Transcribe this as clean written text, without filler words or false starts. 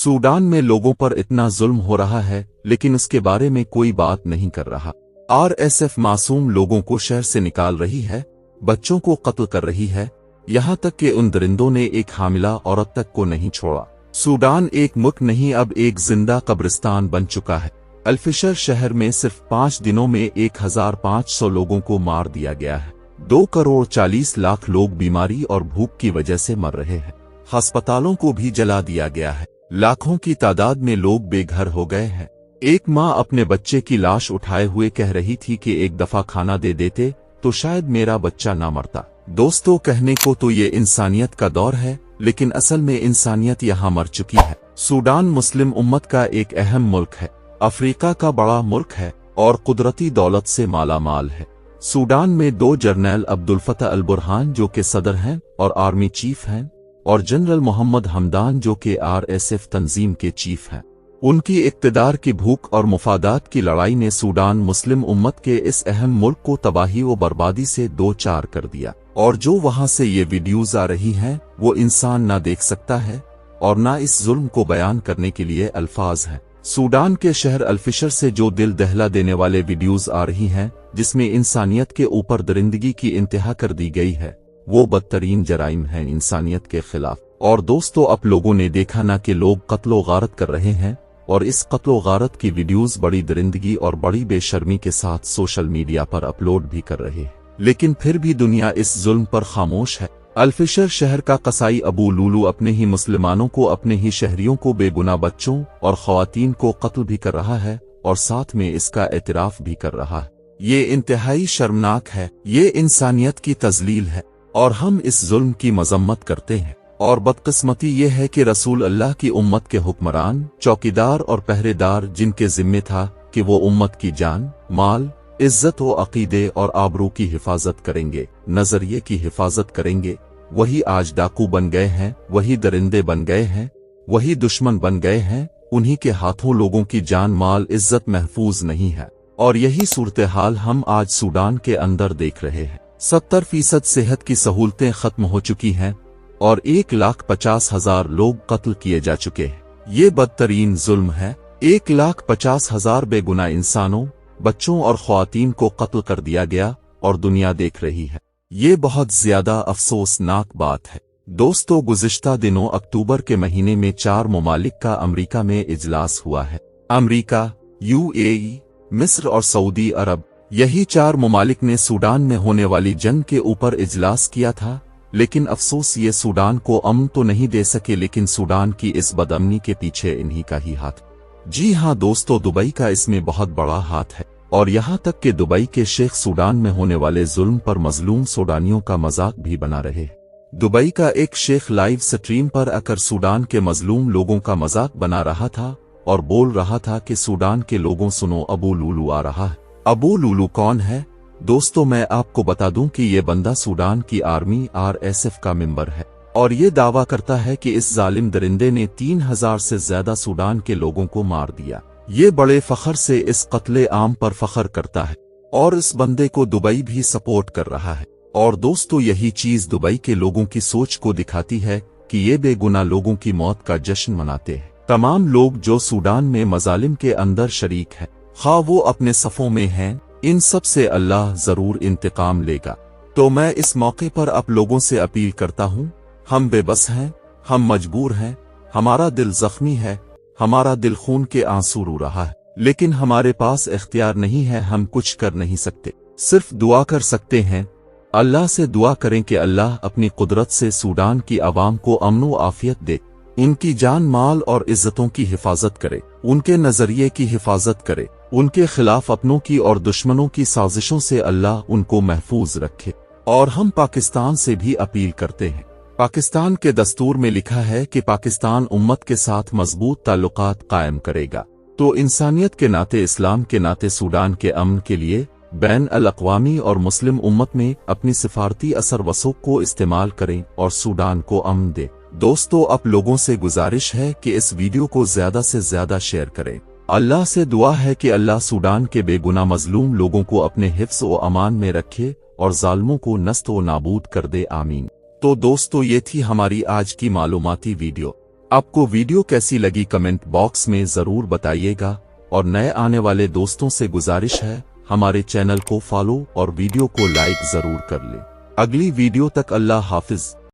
Sudan में लोगों पर इतना जुल्म हो रहा है, लेकिन उसके बारे में कोई बात नहीं कर रहा। आरएसएफ मासूम लोगों को शहर से निकाल रही है, बच्चों को कत्ल कर रही है, यहाँ तक कि उन दरिंदों ने एक हामिला औरत तक को नहीं छोड़ा। सूडान एक मुल्क नहीं, अब एक जिंदा कब्रिस्तान बन चुका है। अल्फिशर शहर में सिर्फ 5 दिनों में 1500 लोगों को मार दिया गया है। 2,40,00,000 लोग बीमारी और भूख की वजह से मर रहे हैं। अस्पतालों को भी जला दिया गया है। लाखों की तादाद में लोग बेघर हो गए हैं। एक माँ अपने बच्चे की लाश उठाए हुए कह रही थी कि एक दफा खाना दे देते तो शायद मेरा बच्चा ना मरता। दोस्तों, कहने को तो ये इंसानियत का दौर है, लेकिन असल में इंसानियत यहाँ मर चुकी है। सूडान मुस्लिम उम्मत का एक अहम मुल्क है, अफ्रीका का बड़ा मुल्क है और कुदरती दौलत से माला माल है। सूडान में 2 जनरल अब्दुल फतह अल बुरहान जो कि सदर हैं और आर्मी चीफ हैं, और जनरल मोहम्मद हमदान जो कि आरएसएफ तंजीम के चीफ हैं। उनकी इक़्तिदार की भूख और मुफादात की लड़ाई ने सूडान मुस्लिम उम्मत के इस अहम मुल्क को तबाही व बर्बादी से दो चार कर दिया। और जो वहां से ये वीडियोज आ रही हैं वो इंसान ना देख सकता है और ना इस जुल्म को बयान करने के लिए अल्फाज हैं। सूडान के शहर अल्फिशर से जो दिल दहला देने वाले वीडियोज आ रही हैं, जिसमें इंसानियत के ऊपर दरिंदगी की इंतहा कर दी गई है, वो बदतरीन जराइम हैं इंसानियत के खिलाफ। और दोस्तों, अब लोगों ने देखा ना कि लोग कत्लो गारत कर रहे हैं, और इस कत्लो गारत की वीडियोज बड़ी दरिंदगी और बड़ी बेशर्मी के साथ सोशल मीडिया पर अपलोड भी कर रहे हैं, लेकिन फिर भी दुनिया इस जुल्म पर खामोश है। अल्फिशर शहर का कसाई अबू लूलू अपने ही मुसलमानों को, अपने ही शहरियों को, बेगुनाह बच्चों और ख्वातीन को कत्ल भी कर रहा है और साथ में इसका एतराफ भी कर रहा है। ये इंतहाई शर्मनाक है, ये इंसानियत की तजलील है और हम इस जुल्म की मजम्मत करते हैं। और बदकिस्मती ये है कि रसूल अल्लाह की उम्मत के हुक्मरान, चौकीदार और पहरेदार, जिनके जिम्मे था कि वो उम्मत की जान, माल, इज्जत व अकीदे और आबरू की हिफाजत करेंगे, नजरिए की हिफाजत करेंगे, वही आज डाकू बन गए हैं, वही दरिंदे बन गए हैं, वही दुश्मन बन गए हैं। उन्हीं के हाथों लोगों की जान, माल, इज्जत महफूज नहीं है। और यही सूरत हाल हम आज सूडान के अंदर देख रहे हैं। 70% सेहत की सहूलतें खत्म हो चुकी हैं और 1,50,000 लोग कत्ल किए जा चुके हैं। ये बदतरीन जुल्म है। 1,50,000 बेगुनाह इंसानों, बच्चों और ख्वातीन को कत्ल कर दिया गया और दुनिया देख रही है। ये बहुत ज्यादा अफसोसनाक बात है। दोस्तों, गुज़िश्ता दिनों अक्टूबर के महीने में 4 ममालिक का अमरीका में इजलास हुआ है। अमरीका, यूएई, मिस्र और सऊदी अरब, यही 4 ममालिक ने सूडान में होने वाली जंग के ऊपर इजलास किया था। लेकिन अफसोस, ये सूडान को अमन तो नहीं दे सके, लेकिन सूडान की इस बदअमनी के पीछे इन्हीं का ही हाथ। जी हाँ दोस्तों, दुबई का इसमें बहुत बड़ा हाथ है। और यहाँ तक कि दुबई के शेख सूडान में होने वाले जुल्म पर मजलूम सूडानियों का मजाक भी बना रहे। दुबई का एक शेख लाइव स्ट्रीम पर आकर सूडान के मजलूम लोगों का मजाक बना रहा था और बोल रहा था कि सूडान के लोगों, सुनो, अबू लूलू आ रहा है। अबू लूलू कौन है? दोस्तों, मैं आपको बता दूं कि ये बंदा सूडान की आर्मी आरएसएफ का मेंबर है और ये दावा करता है कि इस जालिम दरिंदे ने 3,000 से ज्यादा सूडान के लोगों को मार दिया। ये बड़े फखर से इस कत्ले आम पर फखर करता है और इस बंदे को दुबई भी सपोर्ट कर रहा है। और दोस्तों, यही चीज दुबई के लोगों की सोच को दिखाती है कि ये बेगुनाह लोगों की मौत का जश्न मनाते हैं। तमाम लोग जो सूडान में मजालिम के अंदर शरीक हैं, खा वो अपने सफों में हैं, इन सब से अल्लाह जरूर इंतकाम लेगा। तो मैं इस मौके पर आप लोगों से अपील करता हूँ, हम बेबस हैं, हम मजबूर हैं, हमारा दिल जख्मी है, हमारा दिल खून के आंसू रो रहा है, लेकिन हमारे पास इख्तियार नहीं है, हम कुछ कर नहीं सकते, सिर्फ दुआ कर सकते हैं। अल्लाह से दुआ करें कि अल्लाह अपनी कुदरत से सूडान की आवाम को अमन व आफियत दे, उनकी जान, माल और इज्जतों की हिफाजत करे, उनके नजरिए की हिफाजत करे, उनके खिलाफ अपनों की और दुश्मनों की साजिशों से अल्लाह उनको महफूज रखे। और हम पाकिस्तान से भी अपील करते हैं। पाकिस्तान के दस्तूर में लिखा है कि पाकिस्तान उम्मत के साथ मजबूत ताल्लुकात कायम करेगा। तो इंसानियत के नाते, इस्लाम के नाते सूडान के अमन के लिए बैन अल अक़वामी और मुस्लिम उम्मत में अपनी सिफारती असर वसूख को इस्तेमाल करें और सूडान को अमन दे। दोस्तों, आप लोगों से गुजारिश है कि इस वीडियो को ज्यादा से ज्यादा शेयर करें। अल्लाह से दुआ है कि अल्लाह सूडान के बेगुनाह मजलूम लोगों को अपने हिफ्ज़ व अमान में रखे और जालिमों को नस्त व नाबूद कर दे, आमीन। तो दोस्तों, ये थी हमारी आज की मालूमाती वीडियो। आपको वीडियो कैसी लगी कमेंट बॉक्स में जरूर बताइएगा, और नए आने वाले दोस्तों से गुजारिश है हमारे चैनल को फॉलो और वीडियो को लाइक जरूर कर ले। अगली वीडियो तक अल्लाह हाफिज।